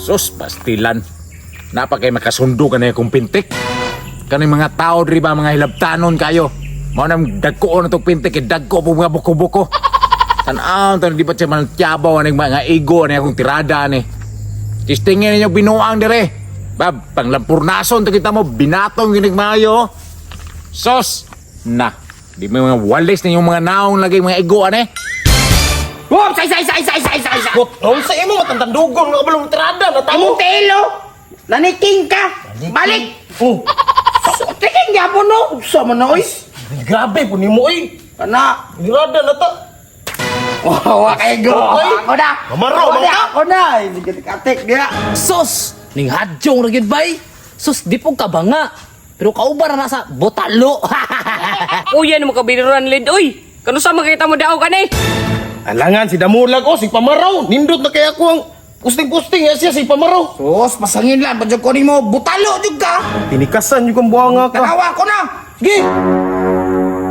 Sus, pastilan. Napakay makasundo ka na yung pintik. Kanang mga tao diri ba mga hilabtanon kayo. Mao nang dagko na tong pintik, dagko po mga buko-buko. Tan-aw, di ba siya mantiyabaw ng mga ego na akong tirada ni. Tistingin ninyo binuang dire. Bab, panglampurnason to kita mo, binatong ginig mayo. Sos, na. Di mo mga walis na yung mga naong lagi mga ego ane. Wow, say. Kutong sa imo matandandugong nga balong tirada na Among telo. Naniking ka. Balik. Oh, Tiking gyapon no. Sa man na oy. grabe po nimo oy. Kana. Tirada na ta. Wow, kay go. Oy. Ako na. Kamaro, Ako na. Hindi ka katik dia. Sus! Ning hadyong ragid bay! Sus, di po kabanga! Pero kauban na nasa botalo! Uy, yan mo kabiruan lid. Uy, kano sa makita mo daw ka ni? Alangan si Damulag o si Pamaraw. Nindot na kaya ko ang pusting-pusting siya si Pamaraw. Sus, pasangin lang. Padyo ko ni mo. Butalo jud ka. Tinikasan yung kang buhanga ka. Tanawa ko na. Sige.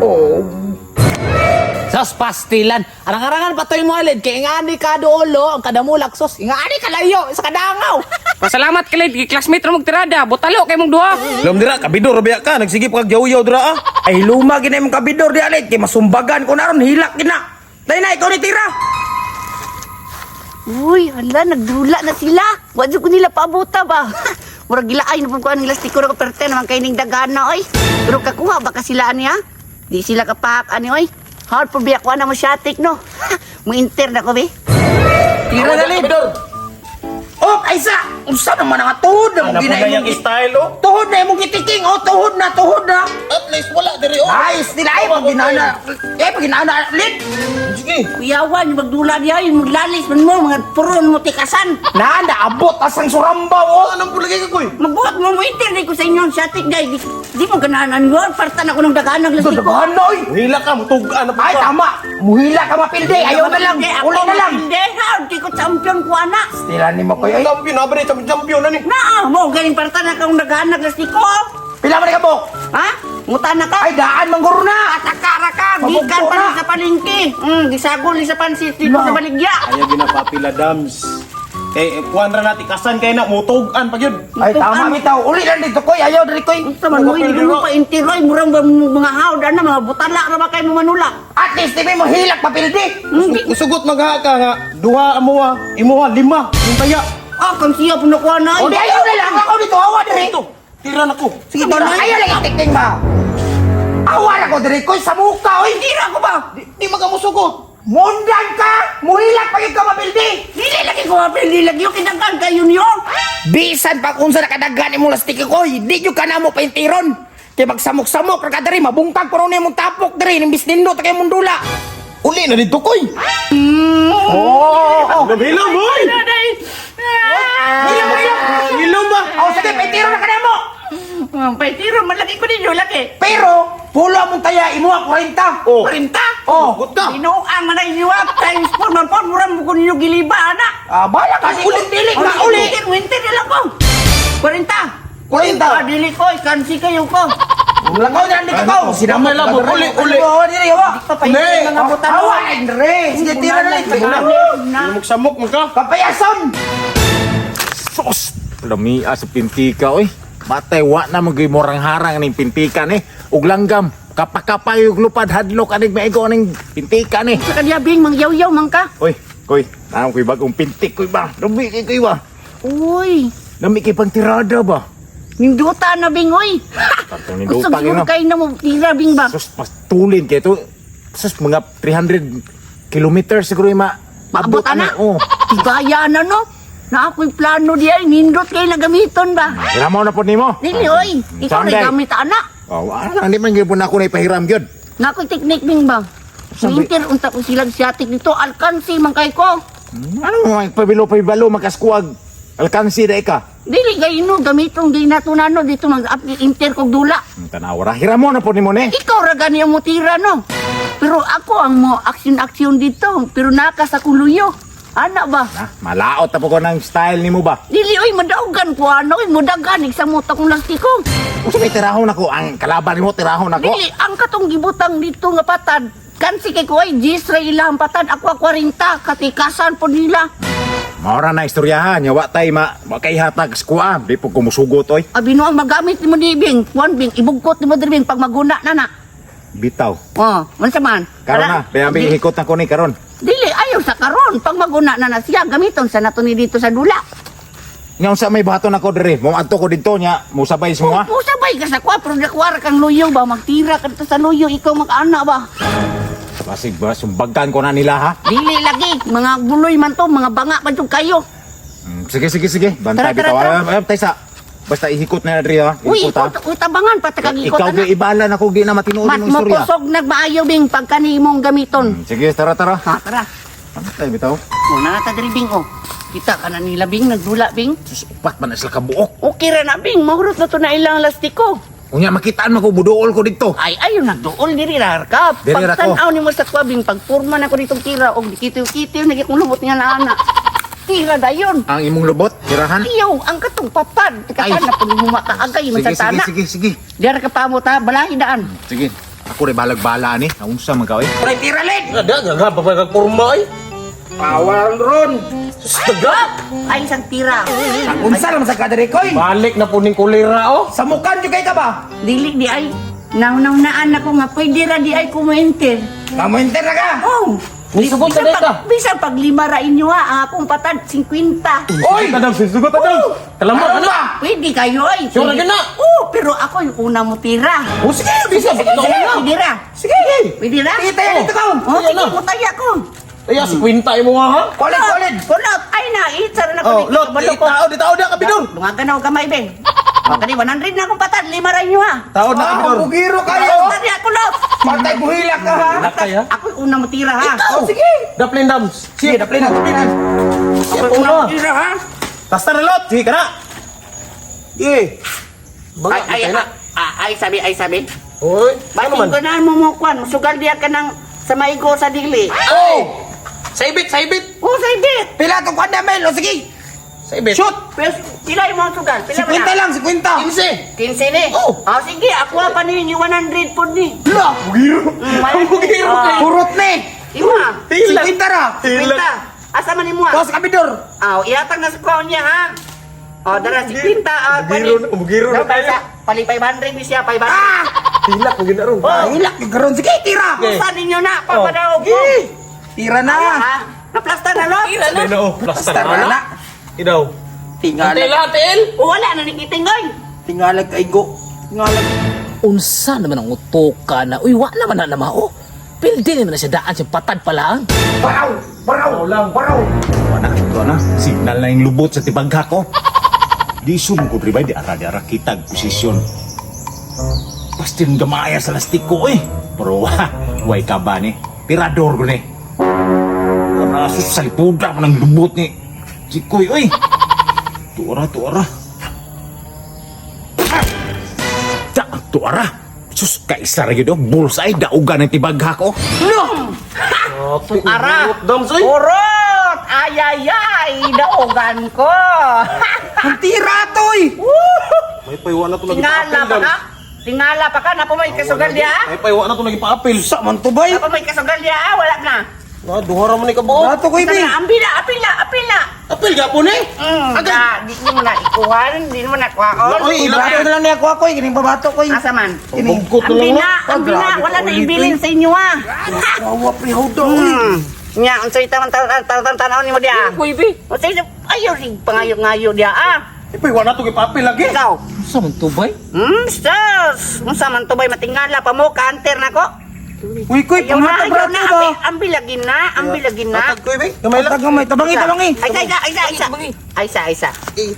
Oh. Sus, pastilan! Arang-arangan pa to yung mga lid, kaya ingani ka doolo, ang kadamulak, sus, ingani ka layo, sa kadangaw! Pasalamat ka lid, classmate ra mong tirada. Botalo kay mong duha. Lam dira, kabidor rabiya ka. Nagsige pa kag-yaw-yaw dira ah. Ay luma gina imong kabidor di alit. Kay masumbagan ko naron. Hilak gina. Dahil na, ikaw ni tira. Uy, hala, nagdula na sila. Wadyo ko nila paabuta ba? Murag gilaay na pong kuha ng lastiko na kaperte naman kayo ning dagana, oy. Pero kakuha baka sila niya? Di sila kapak, ani, oy. Hard po biya kuha na mo syatik, no? Mu-inter na ko, be. Tira na lidor. Oh, Kaisa! Unsa naman ang tuhod na mong Ano po na ginaimong yung style oh? tuhod na imong gitiking. Oh, tuhod na. At least wala diri oh. Nice, nila ay pag ginana. Pag ginana, lid. Sige. Kuyawan, yung magdula niya, yung maglalis man mo, mga puron mo tikasan. Nanda, abot asang surambaw, oh. Anong pulagay ka koy? Magbuhat mo mo-inter ko sa inyo ang syatik, day. Di mo gananan yun. Partan ako ng dagana ng Ito, lastiko. dagahan na, oy. Hila ka, mutugaan na Ay, tama. Muhila ka mapildi. Ayaw na lang. Uli na lang. Hindi, ha? Di ko champion ko, anak. Tira ni mo ko, oy. Champion, abri champion na ni. Naa, mo, galing partan akong dagana ng lastiko. Pila man ka, Bok? Ha? Mutan na ka? Ay, daan, mangguro na. Atakara ka, Mabugto gikan pa na. rin sa palengke. Gisagol ni sa pansit dito No. sa baligya. Ayaw ginapapila dams. Kuhan ra natin kasan kay na mutugan pag yun. Ay, tama bitaw. Uli lang dito, koy. Ayaw dali, koy. Unsa man mo, hindi mo pa intiroy, murang mga hawd na mga butala ra ba kay mo manula. At least, di mo hilak papildi. Usugot magha ka nga, duha amuha, imuha, lima, yung taya. Ah, kung siya punukuha na. O, di ayaw na lang. Ako dito, awa diri. Ito, tira na ko. Sige, tira. Ayaw lang itikting ba? Awa na ko diri, koy, sa muka, oy. Tira ko ba? Di magamusugot. Mundan ka! Muhilak pa yung kamapildi! Dili lagi ko mapili lagi yung kinangkan kayo niyo. Bisan pa kung sa nakadagan imong lastiki ko, di nyo ka na mo paintiron. Kaya magsamok-samok na ka dari, mabungkag ko rin yung tapok dari, nimbis nindo, takay mong dula. Uli na dito koy. Oh! Gabilang boy. Ilong ba? O sige, paintiro na ka na mo! Paitiro, malaki ko ninyo laki. Pero, pulo mong taya, imuha 40. Oh. 40? Oh, Gut ka. Binuang man ninyo times 4 man po, murang mo ko ninyo giliba, anak. bala kasi ulit dili na uli. Winter na lang ko. 40. 40. Dili ko, ikansi kayo ko. Langaw na hindi ka ko. Sinamay lang, uli. Dili, awa. Papayin mga butan mo. Awa, Andre. Sige, tira na lang. Magsamok mo ka. Kapayason! Sos! Lamia sa pintika, oy. Matay, wa na magay morang harang ning pintika ni. Ug langgam, kapakapay ug lupad hadlok aning maigo ning pintika ni. Sa kanya bing, mangyaw-yaw man ka. Oy, koy, naam koy bagong pintik koy ba? Lami kay koy ba? Uy, Lami kay pang tirada ba? ninduta na bing, uy. Katong ninduta Usap siguro no. kayo na mo, tira bing ba? Sus, pastulin kay to. Sus, mga 300 kilometers siguro yung Maabot, anak. Oh. Gaya na, no? Na ako'y plano diya, nindot kayo na gamiton ba? Hiramaw na po nimo. Dili, oy. Ikaw Sunday. na gamit, anak. Oh, wala hindi man gyud ako na ipahiram gyud. Nga ako'y teknik bing ba? Sabi- Mintir, unta ko silang siyatik dito, alkansi man kay ko. Ano mo pabilo makaskuwag alkansi da ka. Dili, kayo no, gamitong di natunano dito, mag-inter kog dula. Tanaw ra hiramo na po nimo ni. Ikaw ra gani ang mutira, no? Pero ako ang mo aksyon-aksyon dito, pero naka sa kuluyo. Ana ba? Na, malaot na po ko ng style nimo ba? Dili, oy, madaugan ko, ano, oy, mudagan, iksamuta kong lastiko. Usa may tirahon ako ang kalaban nimo tirahon ako. Dili, ang katong gibutang dito nga patad, kansi kay ko ay Gisra ilang patad, ako 40, katikasan po nila. Maura na istoryahan, yawa tay makaihatag sa kuha. Di po kumusugot oy. Abi no ang magamit ni mo di Bing. Kuan Bing, ibugkot ni mo diri Bing pag maguna na na. Bitaw. Oh, unsa man? Karon na, bayambi hikot na ko ni karon. Dili ayaw sa karon pag maguna na siya gamiton sa nato ni dito sa dula. Ngayon sa may baton ako diri, mo adto ko dito nya, mo sabay semua. O sabay ka sa kwa pero nakuwara kang luyo ba magtira ka dito sa luyo ikaw mag-ana ba? Basig ba sumbagan ko na nila ha? Dili lagi mga buloy man to, mga banga man to kayo. Sige. Bantay Tara, bitaw. tara. Tay sa. Basta ihikot na diri ha. Uy, Ihikot, ha? uy tabangan pa takagikot Ikaw na. di ibala na ko di na matinuod Mas mo mo istorya. kusog nagmaayo Bing pag kanimong gamiton. Sige, tara. Ha, tara. Bantay bitaw. O, nata diri Bing o. Kita ka na nila Bing, nagdula Bing. Sus, upat man na sila kabuok. Okay ra na Bing, mahurot na to na ilang lastiko. Unya makitaan mo ko buduol ko dito. Ay, ayun nagduol diri ra ka. Diri ra ko. Pagtanaw ni mo sa kwabing, pagpurma na ko ditong tira og dikitiw-kitiw na kung lumot nga na ana. Tira dayon. Ang imong lubot, tirahan. Ayaw, ang katong patad. Ay. Teka na po humata agay man sa tana. Sige. Dira ka pa mo ta, balahi daan. Sige. Ako rin balag-bala ni. Unsa man ka oy? Pre, tira lid. Ada nga pa kagporma ay. Awaran ron. Ay, isang tira. Ang unsa naman sa kadiri koy. Balik na po ning kulira oh. Sa mukan jud kay ka ba? Dili di ay. Nauna-naan ako nga, pwede ra di ay kumaintir. Kamuinter na ka. Oh, Ni sugot na ka. Bisa pag lima ra inyo ha, ang akong patad, 50. Oy! Kadam sugot kadam. Kalamat Ano ano? ba? Pwede kayo ay. Sure na gina. Oo, pero ako yung una mo tira. Oh sige, bisa. Sige, pwede ra. Sige. Pwede ra? Kita yan dito ka. Oh, Ayan sige, na. mutaya ko. Ay, si Quinta mo ha. Kolid. Kulot. Ay na, itsa rin ako. Oh, lot, tao da ka bidon. Lungagan ako kamay, Ben. O, kani, 100 na akong patad. 5 ra inyo ha. Tao na ka Ah, bidon. bugiro kayo. Tadi ako, lot. Patay buhilak ka ha. Lakay ha. Ako yung una mo tira ha. Oh, sige. Daplin dams. Sige, daplin na. Ako yung una mo tira ha. Tasta na lot. Sige kana. Sige. Ay, sabi. Oy, ano Bating man? ko na mo mo kwan. Sugal diya ka ng sa maigo sa dili. Oh! Saibit. Oh, saibit. Pila to kwan namin. O sige. Saibit. Shoot. Pero sila yung mga sugal. Pila 50 lang, 50. 15 ni. Oh. Sige, ako pa ni 100 po ni. Lo. Bugiro. Bugiro kayo. Purot ni. Ima. 50 ra. Kwenta. Asa man ni mo? Tos kabidor. Aw, iatag na sa kuha niya ha. O, dara si Kwenta. Bugiro na tayo. Pali 500 ni siya, 500. Ah! Hilak mo gina ron. Hilak yung karon. Sige, tira. Okay. Saan ninyo na? Papadaog ko. Tira na. Ha? Naplasta na, lo? Ay na oh, plasta Basta na. na. Idaw. Tingalag. Latel. O, wala na nikitingoy. Tingalag kay go. Tingalag. Unsa naman ang utoka na, uy, wa naman na namao. Pildi naman na siya daan siya patad pala ang. Baraw lang. Ito na. Signal na yung lubot sa tibagha ko. Di sumko ribay di ara kitag posisyon. Pasti yung gamaya sa lastik ko eh. Pero way ka ba ni? Tirador ko ni. Para sus sa lipuda mo ng lubot ni. Sikoy, oy. Tuara. Tuara. Sus, kaisa rin yun. Bullseye, daugan ng tibagha ko. Ara. Dams oy. Urot! Ay, daogan ko. Ang tira to eh. May paywa na to lagi Tingala pa ka? Tingala pa ka? Napo may kasugal diya? May paywa na to lagi pa-apil. Sa man to bay. Napo may kasugal diya? Wala na. Ah, duhara mo ni kabuo. Bato ko ibi. Ambil na. Apil gapon eh. Di mo na ikuhan, di mo na kuhaon. Oy, Bato na lang niya ako eh. Kining babato ko eh. Asa man? Bungkot na lang Ambil na. Wala na ibilin sa inyo ha. Kawa prihodo. Nya, unsay tanaw ni mo diya? Uy, bi. Unsay ayaw ring pangayo-ngayo diya ah. May paywa na to kay pa-apil lagi. Ikaw. Unsa man tubay? Stas. Unsa man to bay matingala pa mo kanter nako? Uy, koy, Ayaw na, panghatag ayaw rato na. ba? Ambil lagi na. Atag ko ibi. Gamay lang. Tagamay, tabangi. Aisa.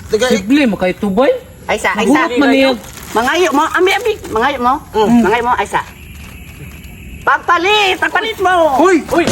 Taga Sibli mo kay tubay? Aisa. Magulat man niya. Mangayo mo, ambi. Mangayo mo. Mangayo mo, Aisa. Pagpalit mo. Uy, Uy,